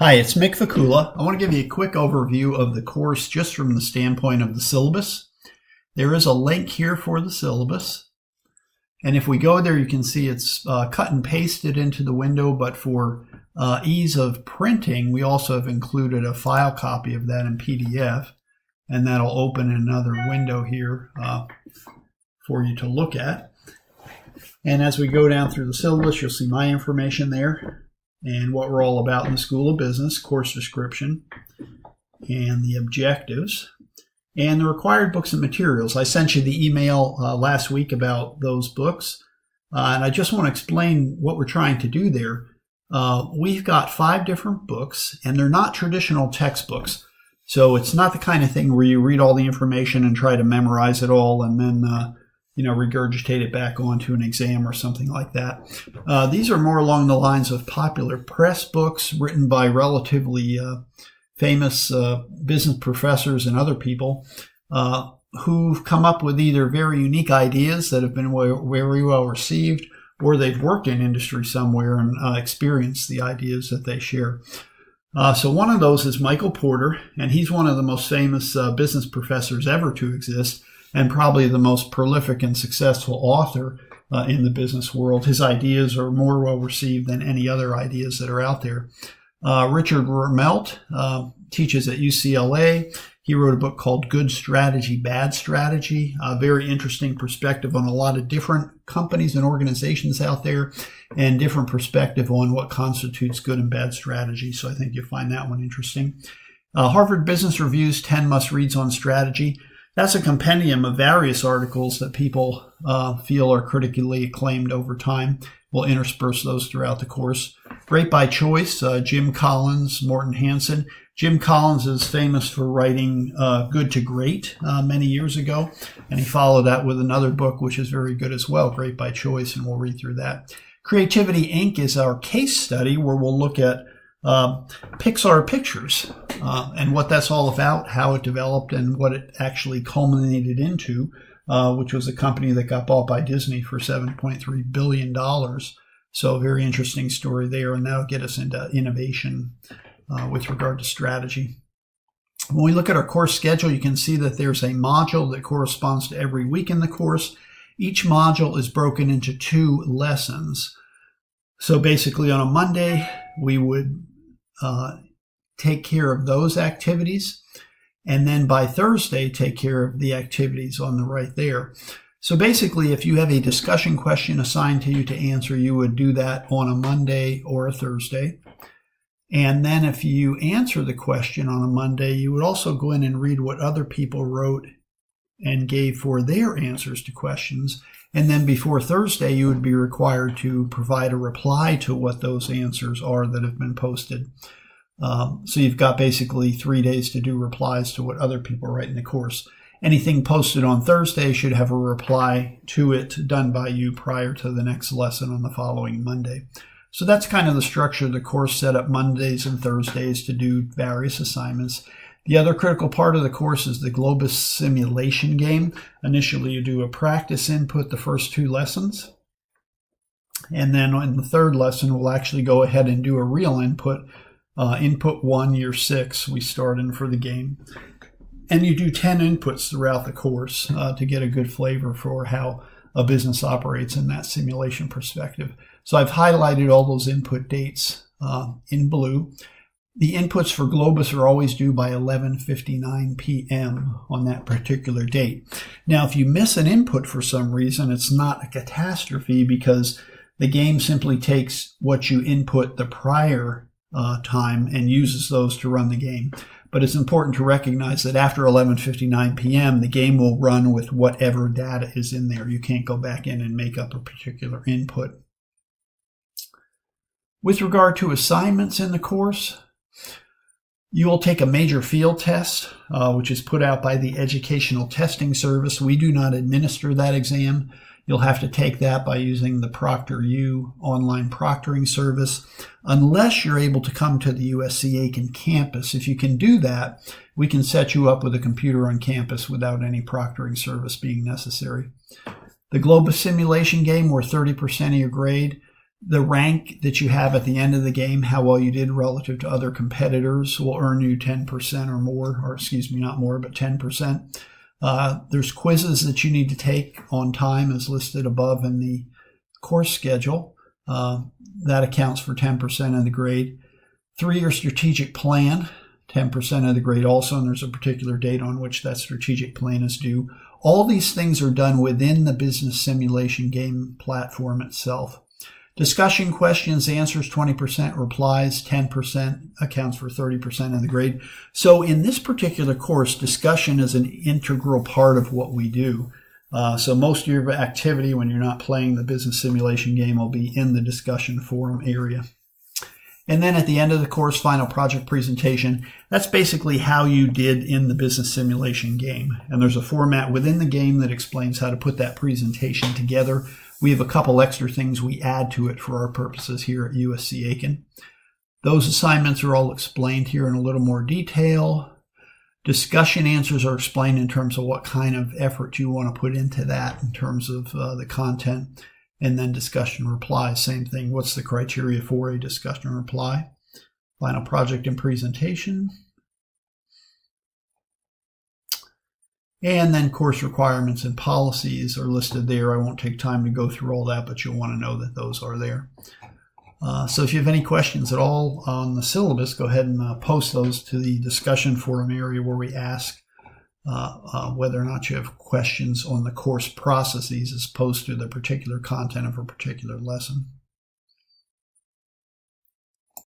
Hi, it's Mick Fakula. I want to give you a quick overview of the course just from the standpoint of the syllabus. There is a link here for the syllabus. And if we go there, you can see it's cut and pasted into the window, but for ease of printing, we also have included a file copy of that in PDF. And that'll open another window here for you to look at. And as we go down through the syllabus, you'll see my information there and what we're all about in the School of Business, course description, and the objectives, and the required books and materials. I sent you the email last week about those books, and I just want to explain what we're trying to do there. We've got 5 different books, and they're not traditional textbooks. So it's not the kind of thing where you read all the information and try to memorize it all and then regurgitate it back onto an exam or something like that. These are more along the lines of popular press books written by relatively famous business professors and other people who've come up with either very unique ideas that have been very well received, or they've worked in industry somewhere and experienced the ideas that they share. So one of those is Michael Porter, and he's one of the most famous business professors ever to exist, and probably the most prolific and successful author in the business world. His ideas are more well received than any other ideas that are out there. Richard Vermelt teaches at UCLA. He wrote a book called Good Strategy, Bad Strategy, a very interesting perspective on a lot of different companies and organizations out there, and different perspective on what constitutes good and bad strategy. So I think you'll find that one interesting. Harvard Business Review's 10 Must-Reads on Strategy. That's a compendium of various articles that people feel are critically acclaimed over time. We'll intersperse those throughout the course. Great by Choice, Jim Collins, Morton Hansen. Jim Collins is famous for writing Good to Great many years ago, and he followed that with another book which is very good as well, Great by Choice, and we'll read through that. Creativity Inc. is our case study where we'll look at Pixar Pictures and what that's all about, how it developed, and what it actually culminated into, which was a company that got bought by Disney for $7.3 billion. So a very interesting story there, and that'll get us into innovation with regard to strategy. When we look at our course schedule, you can see that there's a module that corresponds to every week in the course. Each module is broken into 2 lessons. So basically on a Monday, we would take care of those activities, and then by Thursday take care of the activities on the right there. So basically, if you have a discussion question assigned to you to answer, you would do that on a Monday or a Thursday. And then if you answer the question on a Monday, you would also go in and read what other people wrote and gave for their answers to questions. And then before Thursday, you would be required to provide a reply to what those answers are that have been posted. So you've got basically 3 days to do replies to what other people write in the course. Anything posted on Thursday should have a reply to it done by you prior to the next lesson on the following Monday. So that's kind of the structure of the course, set up Mondays and Thursdays to do various assignments. The other critical part of the course is the Globus simulation game. Initially, you do a practice input the first 2 lessons. And then in the 3rd lesson, we'll actually go ahead and do a real input. Input 1, year 6, we start in for the game. And you do 10 inputs throughout the course to get a good flavor for how a business operates in that simulation perspective. So I've highlighted all those input dates in blue. The inputs for Globus are always due by 11:59 p.m. on that particular date. Now, if you miss an input for some reason, it's not a catastrophe, because the game simply takes what you input the prior time and uses those to run the game. But it's important to recognize that after 11:59 p.m., the game will run with whatever data is in there. You can't go back in and make up a particular input. With regard to assignments in the course, you will take a major field test, which is put out by the Educational Testing Service. We do not administer that exam. You'll have to take that by using the ProctorU online proctoring service, unless you're able to come to the USC Aiken campus. If you can do that, we can set you up with a computer on campus without any proctoring service being necessary. The Globus simulation game, where 30% of your grade The rank that you have at the end of the game, how well you did relative to other competitors, will earn you 10% or more, or excuse me, not more, but 10%. There's quizzes that you need to take on time as listed above in the course schedule. That accounts for 10% of the grade. 3-year strategic plan, 10% of the grade also, and there's a particular date on which that strategic plan is due. All these things are done within the business simulation game platform itself. Discussion, questions, answers, 20%, replies, 10%, accounts for 30% of the grade. So in this particular course, discussion is an integral part of what we do. So most of your activity when you're not playing the business simulation game will be in the discussion forum area. And then at the end of the course, final project presentation. That's basically how you did in the business simulation game. And there's a format within the game that explains how to put that presentation together. We have a couple extra things we add to it for our purposes here at USC Aiken. Those assignments are all explained here in a little more detail. Discussion answers are explained in terms of what kind of effort you want to put into that in terms of the content. And then discussion replies, same thing. What's the criteria for a discussion reply? Final project and presentation. And then course requirements and policies are listed there. I won't take time to go through all that, but you'll want to know that those are there. So if you have any questions at all on the syllabus, go ahead and post those to the discussion forum area where we ask whether or not you have questions on the course processes as opposed to the particular content of a particular lesson.